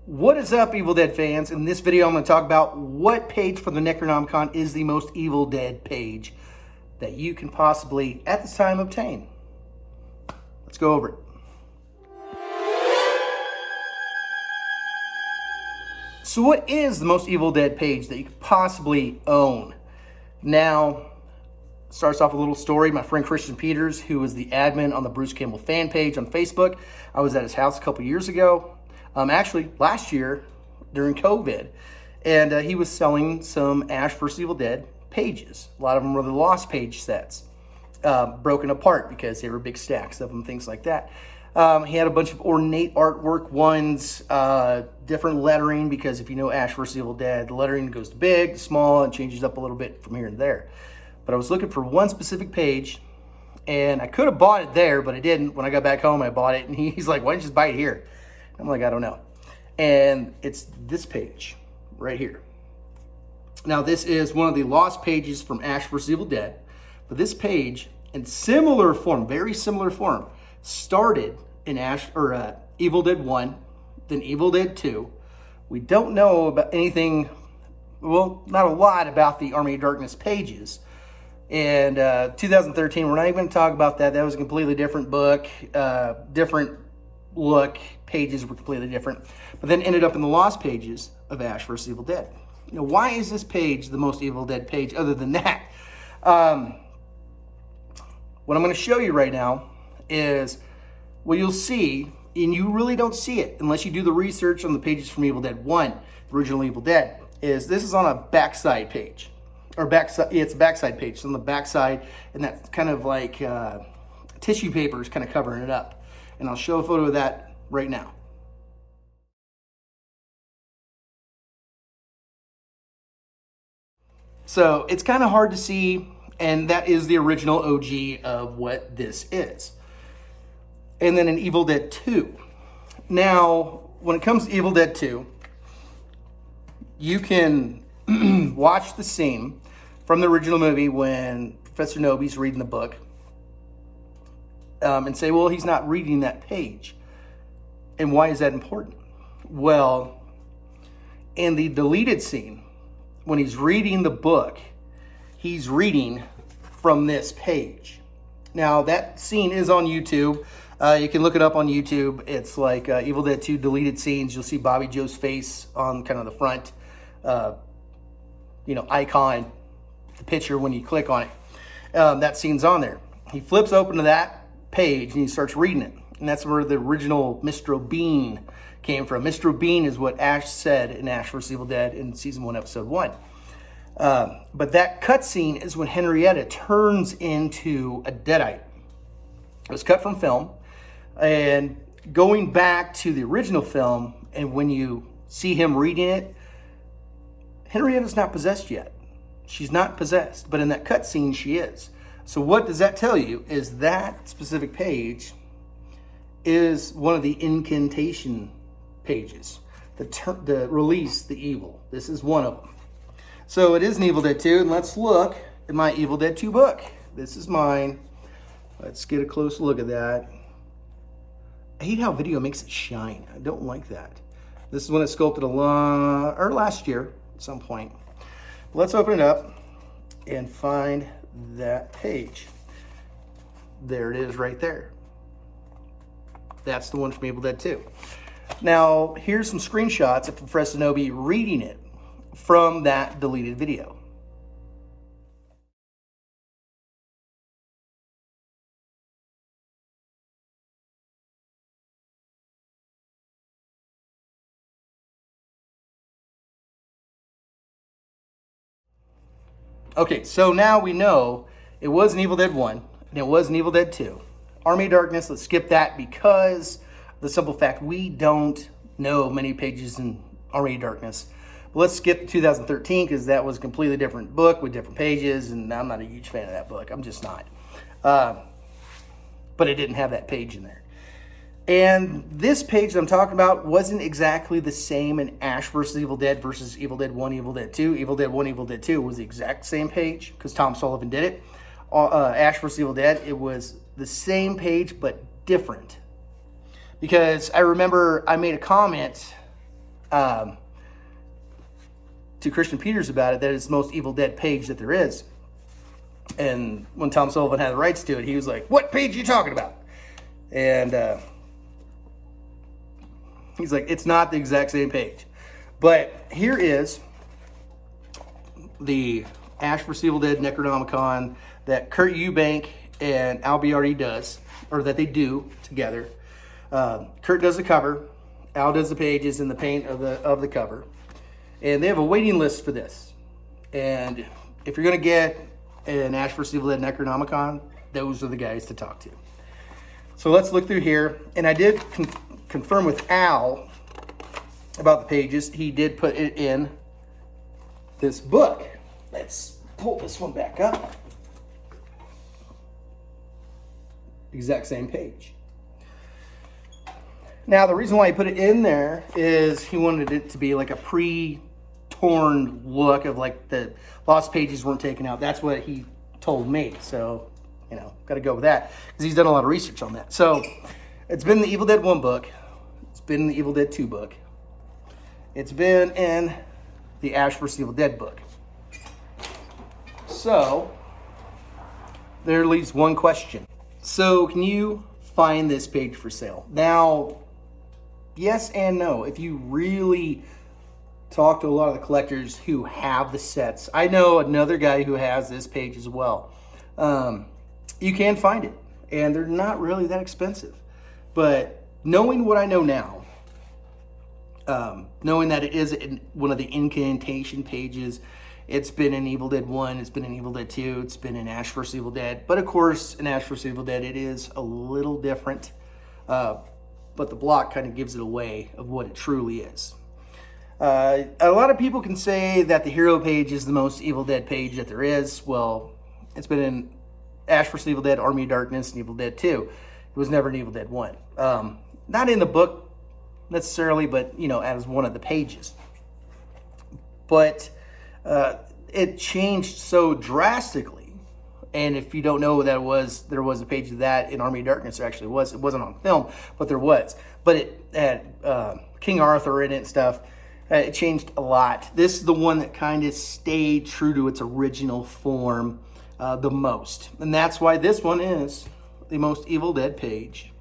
What is up, Evil Dead fans? In this video, I'm going to talk about what page for the Necronomicon is the most Evil Dead page that you can possibly, at this time, obtain. Let's go over it. So what is the most Evil Dead page that you could possibly own? Now, starts off a little story. My friend Christian Peters, who was the admin on the Bruce Campbell fan page on Facebook, I was at his house a couple years ago. Actually, last year during COVID, and he was selling some Ash vs. Evil Dead pages. A lot of them were the Lost page sets, broken apart because they were big stacks of them, things like that. He had a bunch of ornate artwork ones, different lettering, because if you know Ash vs. Evil Dead, the lettering goes to big, small, and changes up a little bit from here and there. But I was looking for one specific page, and I could have bought it there, but I didn't. When I got back home, I bought it, and he's like, why don't you just buy it here? I'm like, I don't know. And it's this page right here. Now, this is one of the Lost pages from Ash vs. Evil Dead. But this page, in similar form, very similar form, started in Evil Dead 1, then Evil Dead 2. We don't know about anything, well, not a lot about the Army of Darkness pages. And 2013, we're not even going to talk about that. That was a completely different book, different look. Pages were completely different, but then ended up in the Lost pages of Ash vs. Evil Dead. Now, why is this page the most Evil Dead page other than that? What I'm going to show you right now is what you'll see, and you really don't see it unless you do the research on the pages from Evil Dead 1, the original Evil Dead, is this is on a backside page. Or backside, yeah, it's a backside page. It's on the backside, and that's kind of like tissue paper is kind of covering it up. And I'll show a photo of that right now. So it's kind of hard to see, and that is the original OG of what this is. And then in Evil Dead 2. Now, when it comes to Evil Dead 2, you can watch the scene from the original movie when Professor Noby's reading the book and say, well, he's not reading that page. And why is that important? Well, in the deleted scene, when he's reading the book, he's reading from this page. Now, that scene is on YouTube. You can look it up on YouTube. It's like Evil Dead 2 deleted scenes. You'll see Bobby Joe's face on kind of the front, icon, the picture when you click on it. That scene's on there. He flips open to that page and he starts reading it. And that's where the original Mr. Bean came from. Mr. Bean is what Ash said in Ash vs. Evil Dead in Season 1, Episode 1. But that cutscene is when Henrietta turns into a Deadite. It was cut from film. And going back to the original film, and when you see him reading it, Henrietta's not possessed yet. She's not possessed. But in that cutscene, she is. So what does that tell you? Is that specific page is one of the incantation pages, the release the evil. This is one of them. So it is an Evil Dead 2, and let's look at my Evil Dead 2 book. This is mine. Let's get a close look at that. I hate how video makes it shine. I don't like that. This is when it sculpted last year at some point. Let's open it up and find that page. There it is right there. That's the one from Evil Dead 2. Now, here's some screenshots of Professor Noby reading it from that deleted video. Okay, so now we know it was an Evil Dead 1 and it was an Evil Dead 2. Army of Darkness, let's skip that because the simple fact we don't know many pages in Army of Darkness. But let's skip to 2013 because that was a completely different book with different pages, and I'm not a huge fan of that book. I'm just not. But it didn't have that page in there. And this page that I'm talking about wasn't exactly the same in Ash vs. Evil Dead versus Evil Dead 1, Evil Dead 2. Evil Dead 1, Evil Dead 2 was the exact same page because Tom Sullivan did it. Ash vs. Evil Dead, it was the same page but different. Because I remember I made a comment to Christian Peters about it that it's the most Evil Dead page that there is. And when Tom Sullivan had the rights to it, he was like, "What page are you talking about?" And he's like, "It's not the exact same page." But here is the Ash vs. Evil Dead necronomicon that Kurt Eubank and Al Biardi does, or that they do together. Kurt does the cover, Al does the pages and the paint of the cover, and they have a waiting list for this. And if you're going to get an Ash vs. Evil Dead necronomicon, those are the guys to talk to. So let's look through here, and I did confirm with Al about the pages. He did put it in this book. Let's pull this one back up. Exact same page. Now, the reason why he put it in there is he wanted it to be like a pre-torn look of like the lost pages weren't taken out. That's what he told me. So, you know, got to go with that because he's done a lot of research on that. So, it's been in the Evil Dead 1 book. It's been in the Evil Dead 2 book. It's been in the Ash vs. Evil Dead book. So, there leaves one question. So, can you find this page for sale? Now, yes and no. If you really talk to a lot of the collectors who have the sets, I know another guy who has this page as well. You can find it, and they're not really that expensive. But knowing what I know now, knowing that it is one of the incantation pages, it's been in Evil Dead 1, it's been in Evil Dead 2, it's been in Ash vs. Evil Dead. But of course, in Ash vs. Evil Dead, it is a little different. But the block kind of gives it away of what it truly is. A lot of people can say that the hero page is the most Evil Dead page that there is. Well, it's been in Ash vs. Evil Dead, Army of Darkness, and Evil Dead 2. It was never in Evil Dead 1. Not in the book necessarily, but, you know, as one of the pages. But it changed so drastically. And if you don't know what that was, there was a page of that in Army of Darkness. There actually was. It wasn't on film, but there was. But it had King Arthur in it and stuff. It changed a lot. This is the one that kind of stayed true to its original form the most. And that's why this one is the most Evil Dead page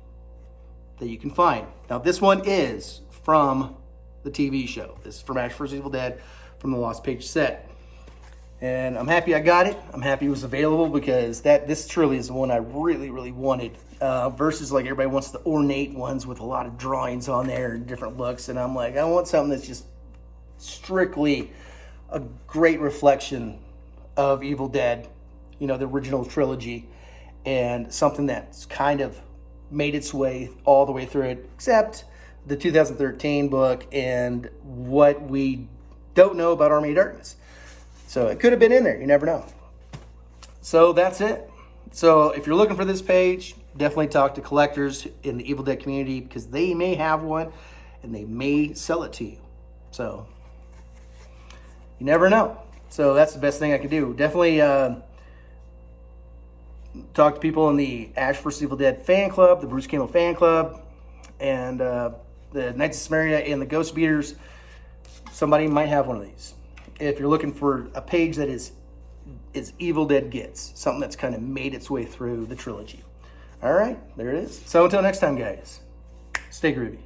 that you can find. Now, this one is from the TV show. This is from Ash vs. Evil Dead from the Lost Page set. And I'm happy I got it. I'm happy it was available because this truly is the one I really, really wanted. Versus like everybody wants the ornate ones with a lot of drawings on there and different looks. And I'm like, I want something that's just strictly a great reflection of Evil Dead, you know, the original trilogy, and something that's kind of made its way all the way through it, except the 2013 book and what we don't know about Army of Darkness. So it could have been in there. You never know. So that's it. So if you're looking for this page, definitely talk to collectors in the Evil Dead community because they may have one and they may sell it to you. So you never know. So that's the best thing I can do. Definitely talk to people in the Ash vs. Evil Dead fan club, the Bruce Campbell fan club, and the Knights of Samaria and the Ghost Beaters. Somebody might have one of these. If you're looking for a page that is Evil Dead gets, something that's kind of made its way through the trilogy. All right, there it is. So until next time, guys, stay groovy.